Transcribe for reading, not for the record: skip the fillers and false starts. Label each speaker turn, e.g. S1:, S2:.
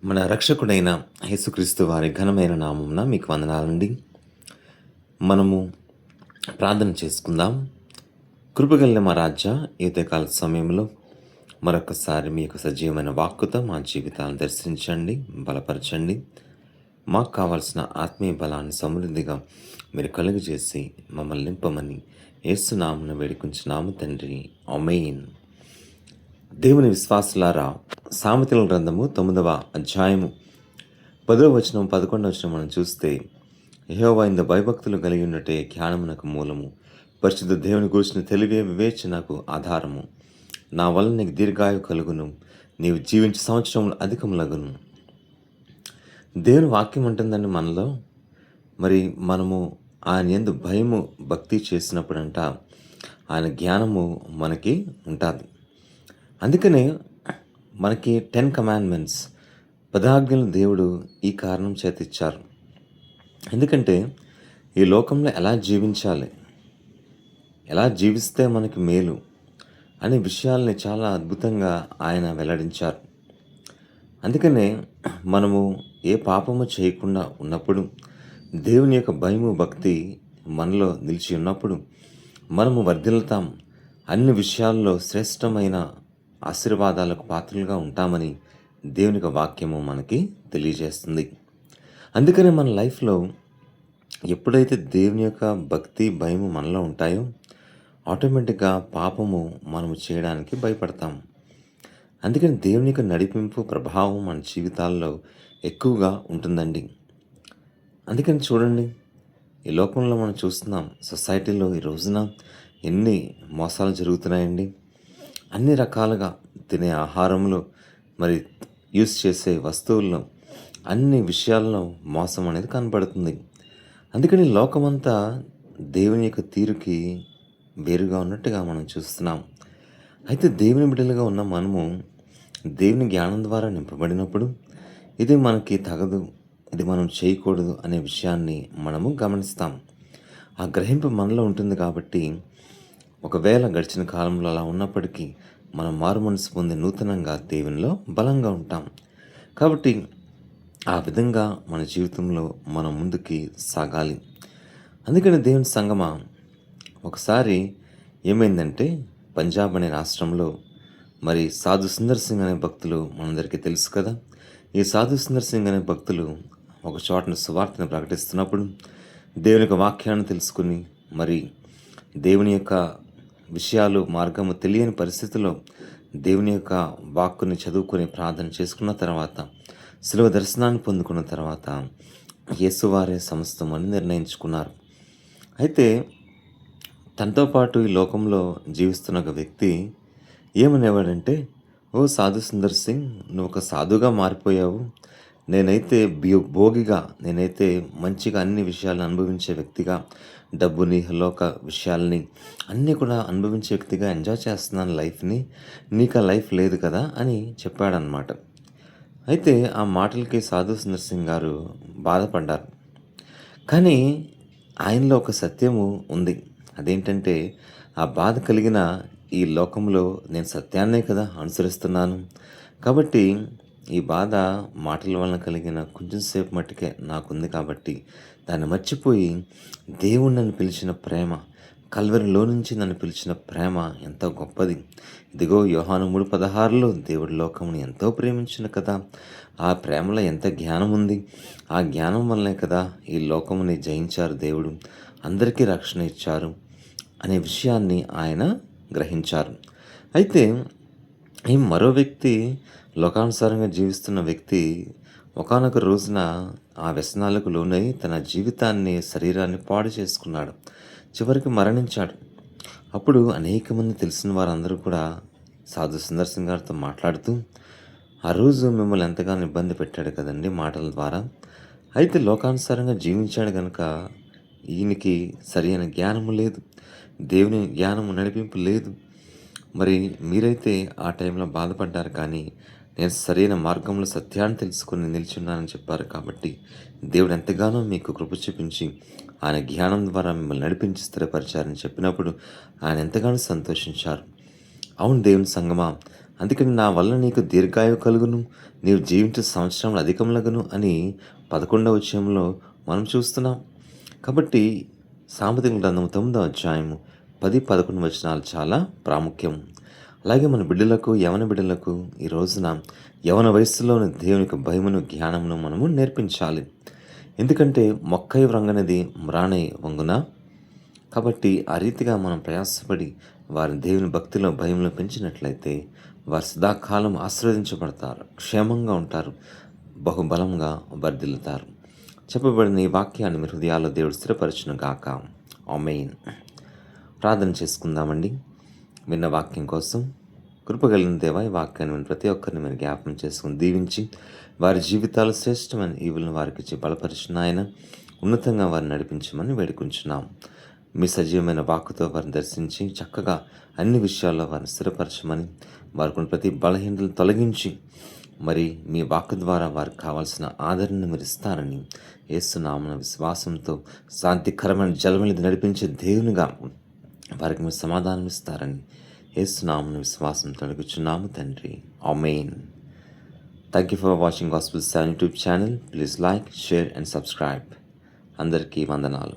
S1: మన రక్షకుడైన యేసుక్రీస్తు వారి ఘనమైన నామమున మీకు వందనాలండి. మనము ప్రార్థన చేసుకుందాం. కృపగల మా రాజా, ఈ ఉదయకాల సమయంలో మరొకసారి మీ యొక్క సజీవమైన వాక్కుతో మా జీవితాలను దర్శించండి, బలపరచండి. మాకు కావాల్సిన ఆత్మీయ బలాన్ని సమృద్ధిగా మీరు కలుగజేసి మమ్మల్ని నింపమని యేసు నామమున వేడుకుంటున్నాము తండ్రి. ఆమేన్. దేవుని విశ్వాసులారా, సామెతల గ్రంథము 9వ అధ్యాయము 10వ వచనం 11వ వచనం మనం చూస్తే, యెహోవా యందు భయభక్తులు కలిగి ఉన్నట్టే జ్ఞానమునకు మూలము, పరిశుద్ధ దేవుని గూర్చిన తెలివే వివేచనకు ఆధారము. నా వలన నీకు దీర్ఘాయు కలుగును, నీవు జీవించే సంవత్సరములు అధికములగును. దేవుని వాక్యం ఉంటుందండి మనలో. మరి మనము ఆయన యందు భయము భక్తి చేసినప్పుడంట ఆయన జ్ఞానము మనకి ఉంటుంది. అందుకనే మనకి 10 కమాండ్మెంట్స్, పదాజ్ఞలు దేవుడు ఈ కారణం చేత ఇచ్చారు. ఎందుకంటే ఈ లోకంలో ఎలా జీవించాలి, ఎలా జీవిస్తే మనకి మేలు అనే విషయాల్ని చాలా అద్భుతంగా ఆయన వెల్లడించారు. అందుకనే మనము ఏ పాపము చేయకుండా ఉన్నప్పుడు, దేవుని యొక్క భయము భక్తి మనలో నిలిచి ఉన్నప్పుడు మనము వర్ధిల్లుతాం. అన్ని విషయాల్లో శ్రేష్టమైన ఆశీర్వాదాలకు పాత్రలుగా ఉంటామని దేవుని యొక్క వాక్యము మనకి తెలియజేస్తుంది. అందుకనే మన లైఫ్లో ఎప్పుడైతే దేవుని యొక్క భక్తి భయము మనలో ఉంటాయో, ఆటోమేటిక్గా పాపము మనము చేయడానికి భయపడతాం. అందుకని దేవుని యొక్క నడిపింపు ప్రభావం మన జీవితాల్లో ఎక్కువగా ఉంటుందండి. అందుకని చూడండి, ఈ లోకంలో మనం చూస్తున్నాం, సొసైటీలో ఈ రోజున ఎన్ని మోసాలు జరుగుతున్నాయండి. అన్ని రకాలుగా తినే ఆహారంలో, మరి యూస్ చేసే వస్తువుల్లో, అన్ని విషయాల్లో మోసం అనేది కనబడుతుంది. అందుకని లోకమంతా దేవుని యొక్క తీరుకి వేరుగా ఉన్నట్టుగా మనం చూస్తున్నాం. అయితే దేవుని బిడ్డలుగా ఉన్న మనము దేవుని జ్ఞానం ద్వారా నింపబడినప్పుడు ఇది మనకి తగదు, ఇది మనం చేయకూడదు అనే విషయాన్ని మనము గమనిస్తాం. ఆ గ్రహింపు మనలో ఉంటుంది కాబట్టి ఒకవేళ గడిచిన కాలంలో అలా ఉన్నప్పటికీ మనం మారు మనసు పొంది నూతనంగా దేవునిలో బలంగా ఉంటాం. కాబట్టి ఆ విధంగా మన జీవితంలో మనం ముందుకి సాగాలి. అందుకని దేవుని సంగమా, ఒకసారి ఏమైందంటే పంజాబ్ అనే రాష్ట్రంలో మరి సాధు సుందర్ సింగ్ అనే భక్తులు మనందరికీ తెలుసు కదా. ఈ సాధు సుందర్ సింగ్ అనే భక్తులు ఒక చోటను సువార్తను ప్రకటిస్తున్నప్పుడు దేవుని యొక్క వాక్యాన్ని తెలుసుకుని, మరి దేవుని యొక్క విషయాలు మార్గము తెలియని పరిస్థితుల్లో దేవుని యొక్క వాక్కుని చదువుకొని ప్రార్థన చేసుకున్న తర్వాత, శిలువ దర్శనాన్ని పొందుకున్న తర్వాత యేసువారే సమస్తం అని నిర్ణయించుకున్నారు. అయితే తనతో పాటు ఈ లోకంలో జీవిస్తున్న ఒక వ్యక్తి ఏమనేవాడంటే, ఓ సాధు సుందర్ సింగ్, నువ్వు ఒక సాధుగా మారిపోయావు. నేనైతే భోగిగా, నేనైతే మంచిగా అన్ని విషయాలను అనుభవించే వ్యక్తిగా, డబ్బుని, లోక విషయాల్ని అన్నీ కూడా అనుభవించే వ్యక్తిగా ఎంజాయ్ చేస్తున్నాను లైఫ్ని. నీకు ఆ లైఫ్ లేదు కదా అని చెప్పాడనమాట. అయితే ఆ మాటలకి సాధు సుందర్ సింగ్ గారు బాధపడ్డారు. కానీ ఆయనలో ఒక సత్యము ఉంది. అదేంటంటే, ఆ బాధ కలిగిన ఈ లోకంలో నేను సత్యాన్నే కదా అనుసరిస్తున్నాను. కాబట్టి ఈ బాధ మాటల వలన కలిగిన కొంచెం సేపు మట్టుకే నాకుంది కాబట్టి దాన్ని మర్చిపోయి దేవుడు నన్ను పిలిచిన ప్రేమ, కల్వరిలో నుంచి నన్ను పిలిచిన ప్రేమ ఎంతో గొప్పది. ఇదిగో యోహాను 3:16లో దేవుడి లోకమును ఎంతో ప్రేమించిన కదా, ఆ ప్రేమలో ఎంత జ్ఞానం ఉంది. ఆ జ్ఞానం వల్లనే కదా ఈ లోకముని జయించారు దేవుడు, అందరికీ రక్షణ ఇచ్చారు అనే విషయాన్ని ఆయన గ్రహించారు. అయితే ఈ మరో వ్యక్తి, లోకానుసారంగా జీవిస్తున్న వ్యక్తి, ఒకానొక రోజున ఆ వ్యసనాలకు లోనై తన జీవితాన్ని, శరీరాన్ని పాడు చేసుకున్నాడు. చివరికి మరణించాడు. అప్పుడు అనేక మంది తెలిసిన వారందరూ కూడా సాధు సుందర్ సింగ్ గారితో మాట్లాడుతూ, ఆ రోజు మిమ్మల్ని ఎంతగానో ఇబ్బంది పెట్టాడు కదండి మాటల ద్వారా. అయితే లోకానుసారంగా జీవించాడు కనుక ఈయనకి సరైన జ్ఞానము లేదు, దేవుని జ్ఞానము నడిపింపు లేదు. మరి మీరైతే ఆ టైంలో బాధపడ్డారు, కానీ నేను సరైన మార్గంలో సత్యాన్ని తెలుసుకుని నిల్చున్నానని చెప్పారు. కాబట్టి దేవుడు ఎంతగానో మీకు కృప చూపించి ఆయన జ్ఞానం ద్వారా మిమ్మల్ని నడిపించి స్థిరపరిచారని చెప్పినప్పుడు ఆయన ఎంతగానో సంతోషించారు. అవును దేవుని సంగమా, అందుకని నా వల్ల నీకు దీర్ఘాయువు కలుగును, నీవు జీవించే సంవత్సరములు అధికములగును అని 11వ వచనంలో మనం చూస్తున్నాం. కాబట్టి సామెతల గ్రంథం 9వ అధ్యాయము 10, 11 వచనాలు చాలా ప్రాముఖ్యం. అలాగే మన బిడ్డలకు, యవన బిడ్డలకు ఈ రోజున యవన వయస్సులోని దేవునికి భయమును, జ్ఞానమును మనము నేర్పించాలి. ఎందుకంటే మొక్కై వ్రంగనిది మ్రాణై వంగున. కాబట్టి ఆ రీతిగా మనం ప్రయాసపడి వారిని దేవుని భక్తిలో, భయంలో పెంచినట్లయితే వారు సదాకాలం ఆశీర్వదించబడతారు, క్షేమంగా ఉంటారు, బహుబలంగా వర్ధిల్లుతారు. చెప్పబడిన ఈ వాక్యాన్ని మీ హృదయాల్లో దేవుడు స్థిరపరచును గాక. ఆమేన్. ప్రార్థన చేసుకుందామండి. విన్న వాక్యం కోసం కృపగలిగిన దేవా, ఈ వాక్యాన్ని విన్న ప్రతి ఒక్కరిని మీరు జ్ఞాపకం చేసుకుని దీవించి వారి జీవితాలు శ్రేష్టమైన ఈవులను వారికి ఇచ్చి బలపరిచిన ఆయన ఉన్నతంగా వారిని నడిపించమని వేడుకుంటున్నాం. మీ సజీవమైన వాక్కుతో వారిని దర్శించి చక్కగా అన్ని విషయాల్లో వారిని స్థిరపరచమని, వారికి ప్రతి బలహీనతలు తొలగించి మరి మీ వాక్కు ద్వారా వారికి కావాల్సిన ఆదరణను మీరు ఇస్తారని యేసునామమున విశ్వాసంతో శాంతికరమైన జలములు నడిపించే దేవునిగా వారికి మీరు సమాధానం ఇస్తారని యేసునామమున విశ్వాసంతో అడుగుచున్నాము తండ్రి. ఆమేన్. Thank you for watching gospel 7 YouTube channel. Please like, share and subscribe. అందరికీ వందనాలు.